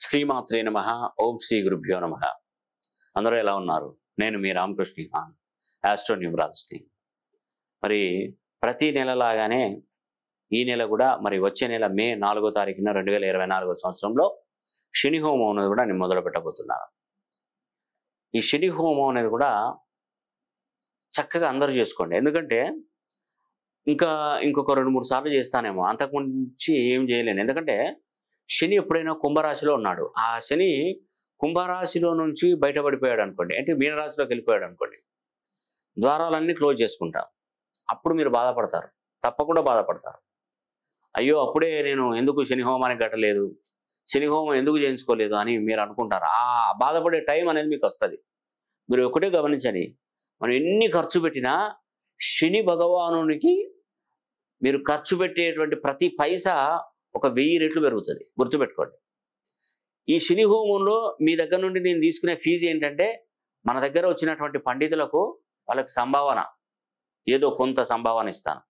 శ్రీమాత్రే నమః. ఓం శ్రీ గురుభ్యో నమః. అందరూ ఎలా ఉన్నారు? నేను మీ రామకృష్ణ ఖాన్, ఆస్ట్రో న్యూమరాలజిస్ట్. మరి ప్రతి నెలలాగానే ఈ నెల కూడా మరి వచ్చే నెల మే 4వ తారీఖున 2024వ సంవత్సరంలో శని హోమం అనేది కూడా నేను మొదలు పెట్టబోతున్నాను. ఈ శని హోమం అనేది కూడా చక్కగా అందరూ చేసుకోండి. ఎందుకంటే ఇంకొక 2-3 సార్లు చేస్తానేమో, అంతకుమించి ఏం చేయలేను. ఎందుకంటే శని ఎప్పుడైనా కుంభరాశిలో ఉన్నాడు, ఆ శని కుంభరాశిలో నుంచి బయటపడిపోయాడు అనుకోండి, అంటే మీనరాశిలోకి వెళ్ళిపోయాడు అనుకోండి, ద్వారాలన్నీ క్లోజ్ చేసుకుంటాం. అప్పుడు మీరు బాధపడతారు, తప్పకుండా బాధపడతారు. అయ్యో అప్పుడే నేను ఎందుకు శని హోమానికి గట్టలేదు, శని హోమం ఎందుకు చేయించుకోలేదు అని మీరు అనుకుంటారు. ఆ బాధపడే టైం అనేది మీకు వస్తుంది. మీరు ఒకటే గమనించండి, మనం ఎన్ని ఖర్చు పెట్టినా శని భగవానునికి మీరు ఖర్చు పెట్టేటువంటి ప్రతి పైసా ఒక 1000 రెట్లు పెరుగుతుంది. గుర్తుపెట్టుకోండి. ఈ శని హోమంలో మీ దగ్గర నుండి నేను తీసుకునే ఫీజు ఏంటంటే, మన దగ్గర వచ్చినటువంటి పండితులకు వాళ్ళకి సంభావన, ఏదో కొంత సంభావన ఇస్తాను.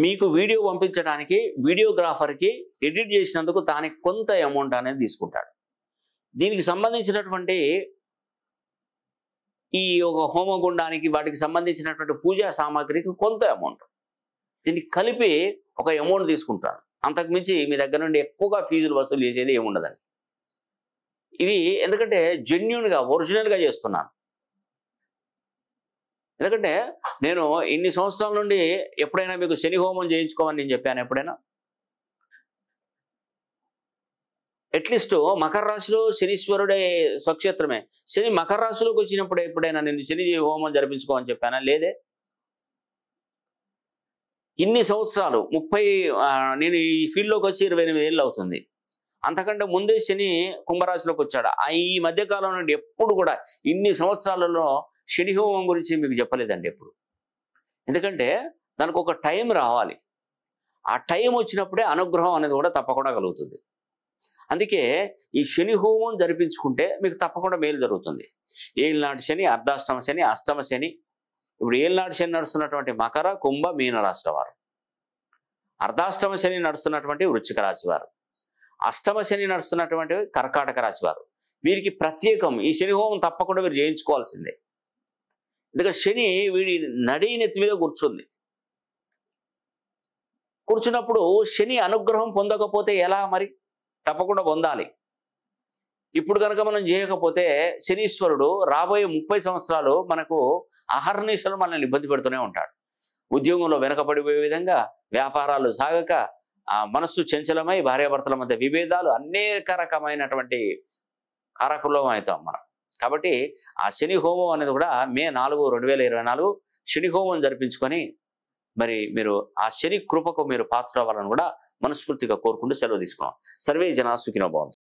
మీకు వీడియో పంపించడానికి వీడియోగ్రాఫర్కి ఎడిట్ చేసినందుకు దానికి కొంత అమౌంట్ అనేది తీసుకుంటాడు. దీనికి సంబంధించినటువంటి ఈ ఒక హోమగుండానికి వాటికి సంబంధించినటువంటి పూజా సామాగ్రికి కొంత అమౌంట్, దీనికి కలిపి ఒక అమౌంట్ తీసుకుంటాను. అంతకుమించి మీ దగ్గర నుండి ఎక్కువగా ఫీజులు వసూలు చేసేది ఏముండదండి. ఇవి ఎందుకంటే జెన్యూన్గా ఒరిజినల్గా చేస్తున్నాను. ఎందుకంటే నేను ఇన్ని సంవత్సరాల నుండి ఎప్పుడైనా మీకు శని హోమం చేయించుకోమని నేను చెప్పాను ఎప్పుడైనా? అట్లీస్ట్ మకర రాశిలో శనీశ్వరుడే స్వక్షేత్రమే, శని మకర రాశిలోకి వచ్చినప్పుడు ఎప్పుడైనా నేను శని హోమం జరిపించుకోమని చెప్పానా? లేదే. ఇన్ని సంవత్సరాలు నేను ఈ ఫీల్డ్లోకి వచ్చి 28 ఏళ్ళు అవుతుంది. అంతకంటే ముందే శని కుంభరాశిలోకి వచ్చాడు. ఈ మధ్యకాలం నుండి ఎప్పుడు కూడా ఇన్ని సంవత్సరాలలో శని హోమం గురించి మీకు చెప్పలేదండి ఎప్పుడు. ఎందుకంటే దానికి ఒక టైం రావాలి. ఆ టైం వచ్చినప్పుడే అనుగ్రహం అనేది కూడా తప్పకుండా కలుగుతుంది. అందుకే ఈ శని హోమం జరిపించుకుంటే మీకు తప్పకుండా మేలు జరుగుతుంది. ఏళ్ళనాటి శని, అర్ధాష్టమ శని, అష్టమ శని, ఇప్పుడు ఏళ్ళనాటి శని నడుస్తున్నటువంటి మకర, కుంభ, మీన రాశుల వారు, అర్ధాష్టమ శని నడుస్తున్నటువంటి వృశ్చిక రాశి వారు, అష్టమ శని నడుస్తున్నటువంటి కర్కాటక రాశి వారు, వీరికి ప్రత్యేకం ఈ శని హోమం తప్పకుండా మీరు చేయించుకోవాల్సిందే. ఎందుకంటే శని వీడి నడి నెత్తి మీద కూర్చున్నప్పుడు శని అనుగ్రహం పొందకపోతే ఎలా? మరి తప్పకుండా పొందాలి. ఇప్పుడు కనుక మనం చేయకపోతే శనీశ్వరుడు రాబోయే 30 సంవత్సరాలు మనకు అహర్నిశలు మనల్ని ఇబ్బంది పెడుతూనే ఉంటాడు. ఉద్యోగంలో వెనకబడిపోయే విధంగా, వ్యాపారాలు సాగక, మనస్సు చంచలమై, భార్యాభర్తల మధ్య విభేదాలు, అనేక రకమైనటువంటి కారకులం అవుతాం మనం. కాబట్టి ఆ శని హోమం అనేది కూడా మే 4, 2024 శని హోమం జరిపించుకొని మరి మీరు ఆ శని కృపకు మీరు పాత్ర అవ్వాలని కూడా మనస్ఫూర్తిగా కోరుకుంటూ సెలవు తీసుకున్నాం. సర్వే జనా సుఖినో భవంతు.